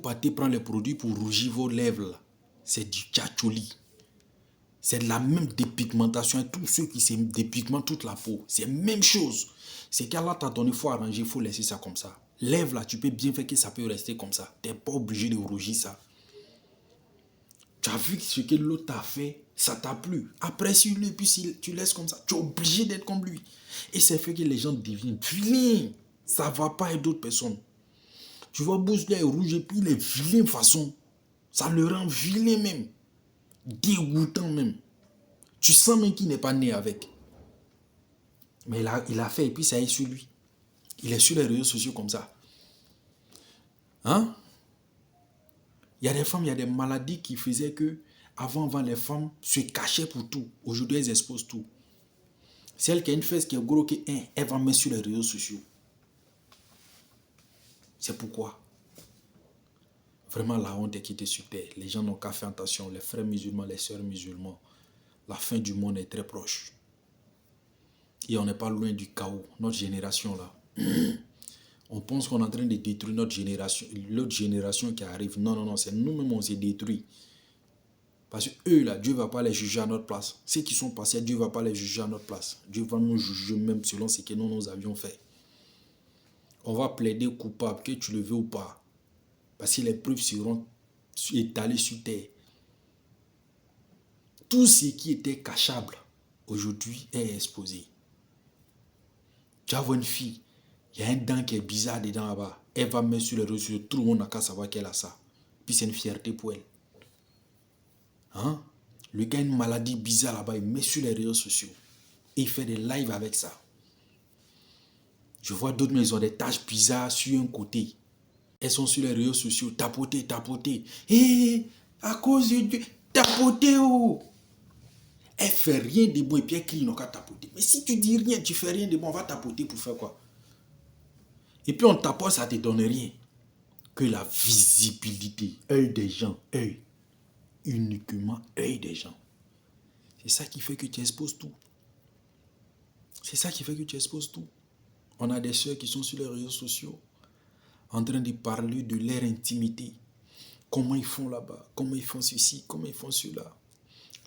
partez prendre les produits pour rougir vos lèvres, là. C'est du tchatcholi. C'est de la même dépigmentation. Tous ceux qui se dépigmentent toute la peau, c'est la même chose. C'est qu'Allah t'a donné, il faut arranger, il faut laisser ça comme ça. Lèvres là, tu peux bien faire que ça peut rester comme ça. Tu n'es pas obligé de rougir ça. Tu as vu ce que l'autre t'a fait, ça t'a plu. Apprécie-le et puis si tu laisses comme ça, tu es obligé d'être comme lui. Et c'est fait que les gens deviennent vilains. Ça ne va pas avec d'autres personnes. Tu vois, Bouche là est rouge et puis il est vilain de façon. Ça le rend vilain même. Dégoûtant même. Tu sens même qu'il n'est pas né avec. Mais il a fait et puis ça est sur lui. Il est sur les réseaux sociaux comme ça. Hein? Il y a des femmes, il y a des maladies qui faisaient que avant, les femmes se cachaient pour tout. Aujourd'hui, elles exposent tout. Si elle qui a une fesse qui est gros, elle va mettre sur les réseaux sociaux. C'est pourquoi. Vraiment, la honte est quittée sur terre. Les gens n'ont qu'à faire attention. Les frères musulmans, les sœurs musulmans. La fin du monde est très proche. Et on n'est pas loin du chaos. Notre génération, là. On pense qu'on est en train de détruire notre génération. L'autre génération qui arrive. Non, non, non. C'est nous-mêmes, on s'est détruit. Parce que eux, là, Dieu ne va pas les juger à notre place. Ceux qui sont passés, Dieu ne va pas les juger à notre place. Dieu va nous juger même selon ce que nous avions fait. On va plaider coupable, que tu le veux ou pas. Parce que les preuves seront étalées sur terre. Tout ce qui était cachable, aujourd'hui, est exposé. Tu as vu une fille, il y a un dent qui est bizarre dedans là-bas. Elle va mettre sur les réseaux sociaux, tout le monde n'a qu'à savoir qu'elle a ça. Puis c'est une fierté pour elle. Hein? Le gars a une maladie bizarre là-bas, il met sur les réseaux sociaux. Et il fait des lives avec ça. Je vois d'autres maisons, des taches bizarres sur un côté. Elles sont sur les réseaux sociaux, tapoter, tapoter. Hé, à cause de Dieu, tapoter oh. Elle fait rien de bon et puis elle crie, n'a qu'à tapoter. Mais si tu dis rien, tu fais rien de bon, on va tapoter pour faire quoi? Et puis on tapote, ça ne te donne rien. Que la visibilité, œil des gens, œil. Uniquement œil des gens. C'est ça qui fait que tu exposes tout. C'est ça qui fait que tu exposes tout. On a des soeurs qui sont sur les réseaux sociaux en train de parler de leur intimité. Comment ils font là-bas, comment ils font ceci, comment ils font cela.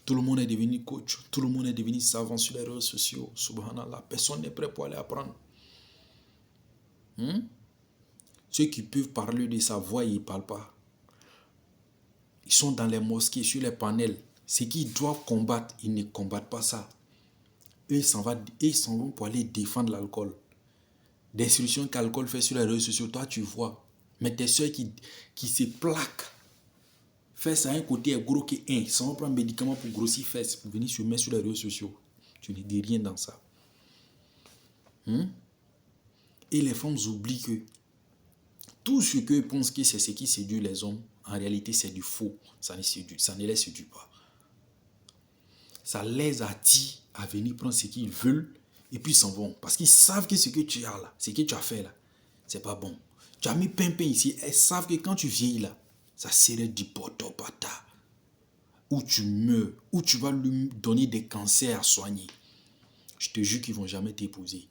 Tout le monde est devenu coach, tout le monde est devenu savant sur les réseaux sociaux. Subhanallah, personne n'est prêt pour aller apprendre. Ceux qui peuvent parler de sa voix, ils ne parlent pas. Ils sont dans les mosquées, sur les panels. Ce qu'ils doivent combattre, ils ne combattent pas ça. Eux, ils s'en vont pour aller défendre l'alcool. Des solutions qu'alcool fait sur les réseaux sociaux, toi tu vois. Mais tes soeurs qui se plaquent. Fesses à un côté est gros que un. Ça va prendre un médicament pour grossir fesses, pour venir se mettre sur les réseaux sociaux. Tu ne dis rien dans ça. Et les femmes oublient que tout ce qu'eux pensent que c'est ce qui séduit les hommes, en réalité c'est du faux. Ça ne les séduit pas. Ça les attire à venir prendre ce qu'ils veulent et puis ils s'en vont. Parce qu'ils savent que ce que tu as là, ce que tu as fait là, c'est pas bon. Tu as mis pimpin ici, elles savent que quand tu vieillis là, ça serait du potopata. Ou tu meurs, ou tu vas lui donner des cancers à soigner. Je te jure qu'ils ne vont jamais t'épouser.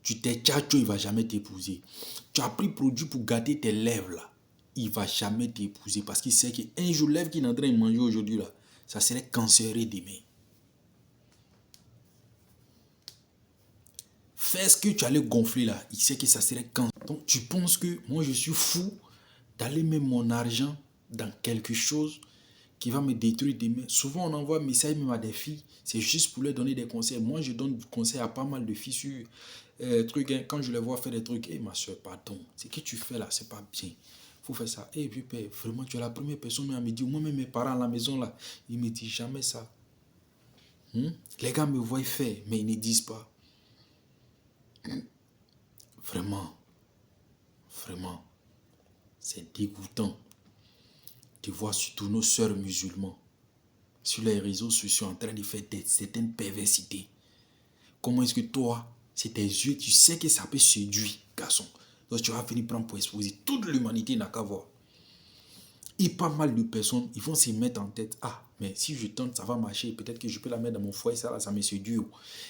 Tu t'es tchatcho, il ne va jamais t'épouser. Tu as pris produit pour gâter tes lèvres là. Il ne va jamais t'épouser parce qu'il sait qu'un jour, lèvre qu'il est en train de manger aujourd'hui là, ça serait cancéreux demain. Fais ce que tu allais gonfler là, il sait que ça serait cancéreux. Donc tu penses que moi je suis fou d'aller mettre mon argent dans quelque chose qui va me détruire demain. Souvent on envoie un message même à des filles, c'est juste pour leur donner des conseils. Moi je donne des conseils à pas mal de filles sur trucs, hein, quand je les vois faire des trucs. Ma soeur, pardon, ce que tu fais là, c'est pas bien. Faut faire ça. Et puis père, vraiment tu es la première personne à me dire, moi même mes parents à la maison là, ils me disent jamais ça. Les gars me voient faire, mais ils ne disent pas. Vraiment, vraiment, c'est dégoûtant de voir surtout nos sœurs musulmanes sur les réseaux sociaux en train de faire certaines perversités. Comment est-ce que toi, c'est tes yeux, tu sais que ça peut séduire, garçon. Donc tu vas venir prendre pour exposer. Toute l'humanité n'a qu'à voir. Et pas mal de personnes, ils vont se mettre en tête, ah, mais si je tente, ça va marcher. Peut-être que je peux la mettre dans mon foyer, ça me séduit.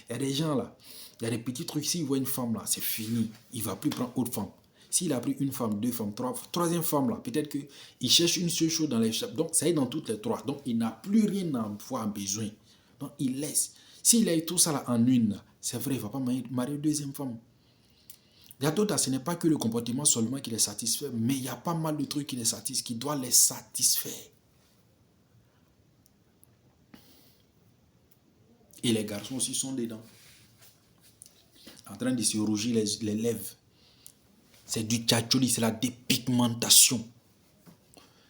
Il y a des gens là, il y a des petits trucs, s'ils voient une femme là, c'est fini. Il ne va plus prendre autre femme. S'il a pris une femme, deux femmes, troisième femme là, peut-être qu'il cherche une seule chose dans les chambres. Donc, ça est dans toutes les trois. Donc, il n'a plus rien à avoir besoin. Donc, il laisse. S'il a eu tout ça là en une, c'est vrai, il ne va pas marier une deuxième femme. Il y a d'autres, ce n'est pas que le comportement seulement qui les satisfait, mais il y a pas mal de trucs qui les satisfont, qui doivent les satisfaire. Et les garçons aussi sont dedans. En train de se rougir les lèvres. C'est du tchatcholi, c'est la dépigmentation.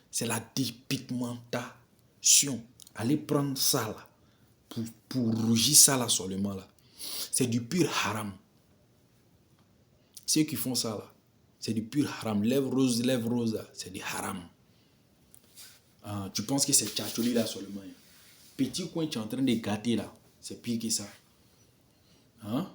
C'est la dépigmentation. Allez prendre ça là. Pour rougir ça là seulement là. C'est du pur haram. Ceux qui font ça là, c'est du pur haram. Lèvres roses, c'est du haram. Ah, tu penses que c'est tchatcholi là seulement. Petit coin, tu es en train de gâter là. C'est pire que ça. Hein?